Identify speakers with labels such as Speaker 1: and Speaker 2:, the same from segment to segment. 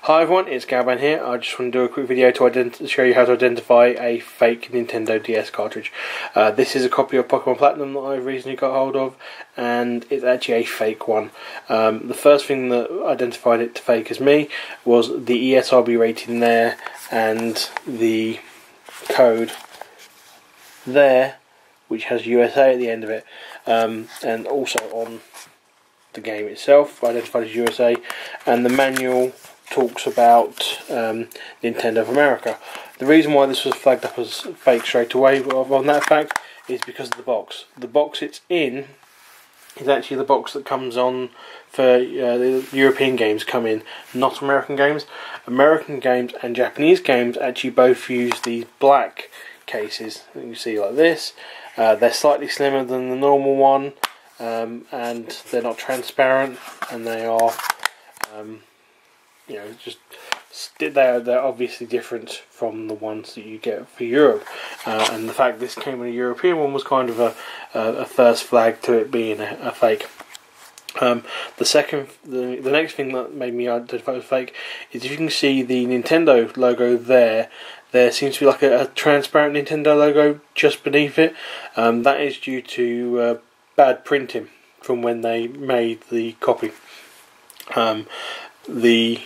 Speaker 1: Hi everyone, it's Galban here. I just want to do a quick video to show you how to identify a fake Nintendo DS cartridge. This is a copy of Pokemon Platinum that I recently got hold of, and it's actually a fake one. The first thing that identified it to fake as me was the ESRB rating there and the code there, which has USA at the end of it, and also on the game itself identified as USA, and the manual talks about Nintendo of America. The reason why this was flagged up as fake straight away on that fact is because of the box. The box it's in is actually the box that comes on for the European games come in, not American games. American games and Japanese games actually both use these black cases that you see like this. They're slightly slimmer than the normal one, and they're not transparent, and they are they're obviously different from the ones that you get for Europe, and the fact this came in a European one was kind of a first flag to it being a fake. The next thing that made me identify it as fake is, if you can see the Nintendo logo there seems to be like a transparent Nintendo logo just beneath it. That is due to bad printing from when they made the copy. The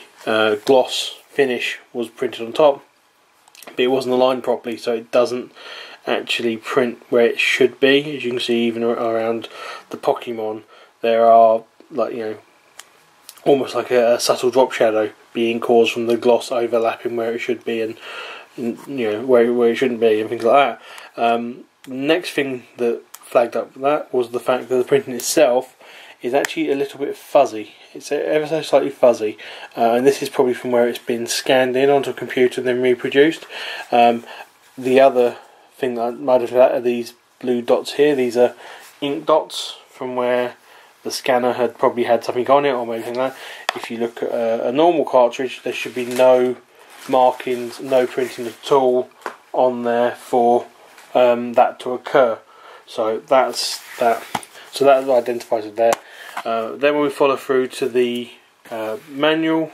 Speaker 1: gloss finish was printed on top, but it wasn't aligned properly, so it doesn't actually print where it should be. As you can see, even around the Pokemon, there are, like, almost like a subtle drop shadow being caused from the gloss overlapping where it should be, and where it shouldn't be, and things like that. Next thing that flagged up that was the fact that the printing itself is actually a little bit fuzzy. It's ever so slightly fuzzy, and this is probably from where it's been scanned in onto a computer and then reproduced. The other thing that I might have that are these blue dots here. These are ink dots from where the scanner had probably had something on it, or maybe like that. If you look at a normal cartridge, there should be no markings, no printing at all on there for that to occur. So that's that. So that identifies it there. Then when we follow through to the manual,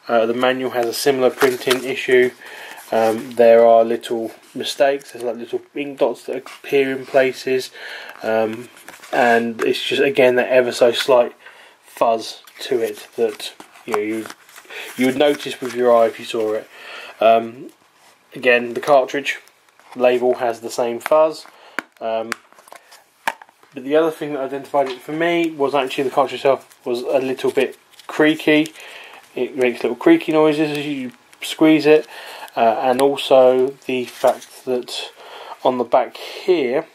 Speaker 1: the manual has a similar printing issue. There are little mistakes. There's like little ink dots that appear in places, and it's just, again, that ever so slight fuzz to it that you would notice with your eye if you saw it. Again, the cartridge label has the same fuzz. But the other thing that identified it for me was actually the cartridge itself was a little bit creaky. It makes little creaky noises as you squeeze it, and also the fact that on the back here,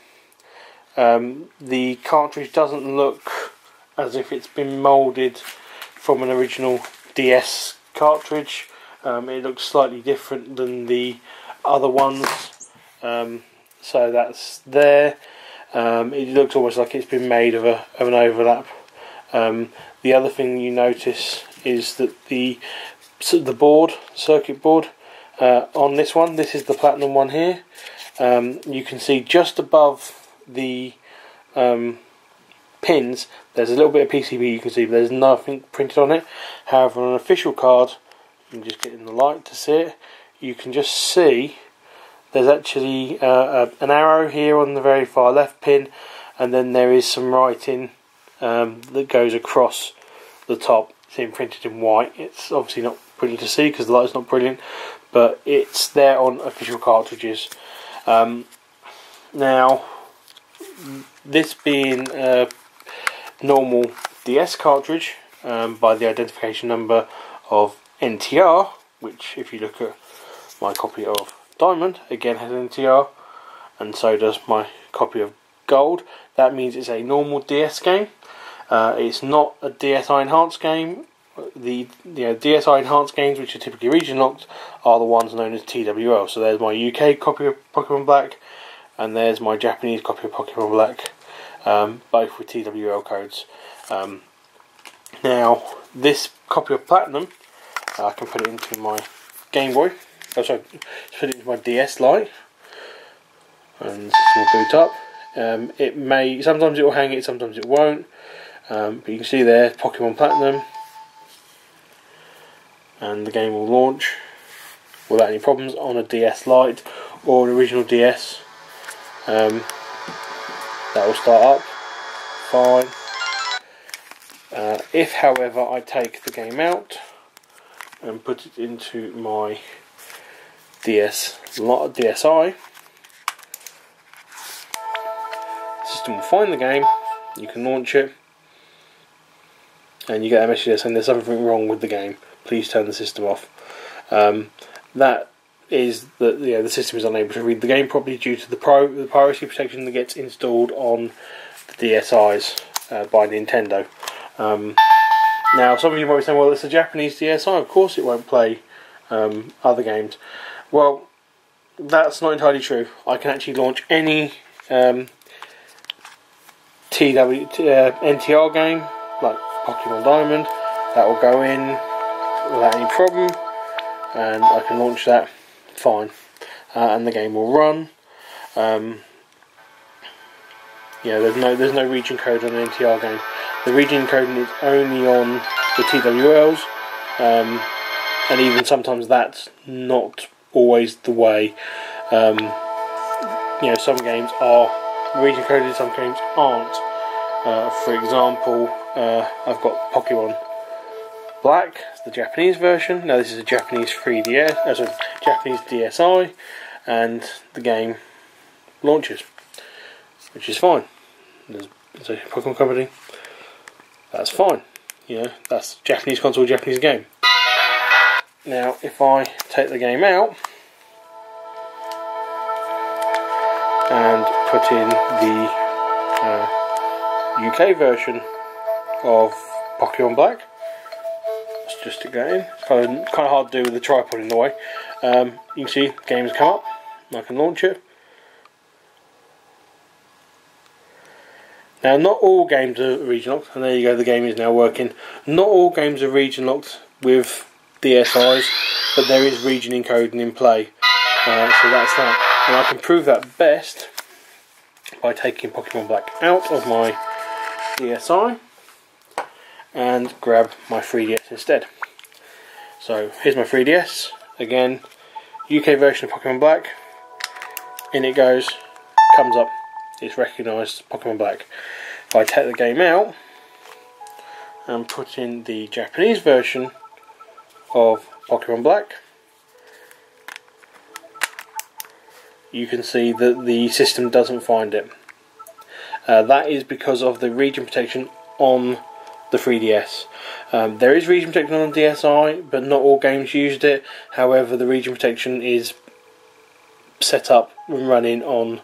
Speaker 1: the cartridge doesn't look as if it's been moulded from an original DS cartridge. It looks slightly different than the other ones, so that's there. It looks almost like it's been made of an overlap. The other thing you notice is that the circuit board on this one, this is the Platinum one here, you can see just above the pins there's a little bit of PCB you can see, but there's nothing printed on it. However, on an official card, you can just get in the light to see it, you can just see there's actually an arrow here on the very far left pin, and then there is some writing that goes across the top. It's imprinted in white. It's obviously not brilliant to see because the light's not brilliant, but it's there on official cartridges. Now, this being a normal DS cartridge, by the identification number of NTR, which, if you look at my copy of Diamond, again has NTR, and so does my copy of Gold. That means it's a normal DS game. It's not a DSi enhanced game. The DSi enhanced games, which are typically region locked, are the ones known as TWL. So there's my UK copy of Pokemon Black, and there's my Japanese copy of Pokemon Black, both with TWL codes. Now, this copy of Platinum, I can put it into my Game Boy. Oh, sorry, put it into my DS Lite, and this will boot up. Sometimes it will hang it, sometimes it won't. But you can see there, Pokemon Platinum. and the game will launch without any problems on a DS Lite or an original DS. That will start up fine. If however I take the game out and put it into my DSi, the system will find the game, you can launch it, and you get a message saying there's something wrong with the game, please turn the system off. That is that the system is unable to read the game properly due to the piracy protection that gets installed on the DSi's by Nintendo. Now some of you might be saying, well, it's a Japanese DSi, of course it won't play other games. Well, that's not entirely true. I can actually launch any NTR game, like Pokemon Diamond, that will go in without any problem, and I can launch that fine, and the game will run. There's no region code on the NTR game. The region coding is only on the TWLs, and even sometimes that's not always the way. Some games are region coded, some games aren't. For example, I've got Pokemon Black, it's the Japanese version. Now this is a Japanese 3DS, Japanese DSi, and the game launches, which is fine. It's a Pokemon company. That's fine. That's Japanese console, Japanese game. Now, if I take the game out and put in the UK version of Pokemon Black, let's just stick that in. It's kind of hard to do with the tripod in the way. You can see the game's come up. I can launch it. Now, not all games are region locked, and there you go, the game is now working. Not all games are region locked with DSi's, but there is region encoding in play. So that's that. And I can prove that best by taking Pokemon Black out of my DSi and grab my 3DS instead. So here's my 3DS. Again, UK version of Pokemon Black. In it goes, comes up. It's recognised Pokemon Black. If I take the game out and put in the Japanese version of Pokemon Black, you can see that the system doesn't find it. That is because of the region protection on the 3DS. There is region protection on the DSi, but not all games used it. However, the region protection is set up and running on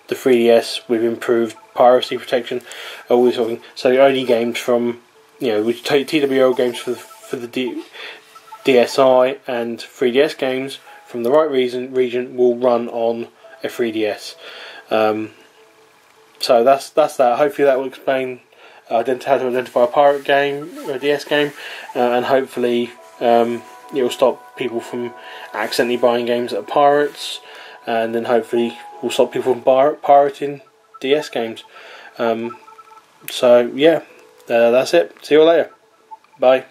Speaker 1: the 3DS with improved piracy protection, all this sort of thing. So the only games from, which take TWO games for the DSi and 3DS games from the right region will run on a 3DS. So that's that. Hopefully that will explain how to identify a pirate game or a DS game, and hopefully it will stop people from accidentally buying games that are pirates, and then hopefully will stop people from pirating DS games. So yeah, that's it. See you all later. Bye.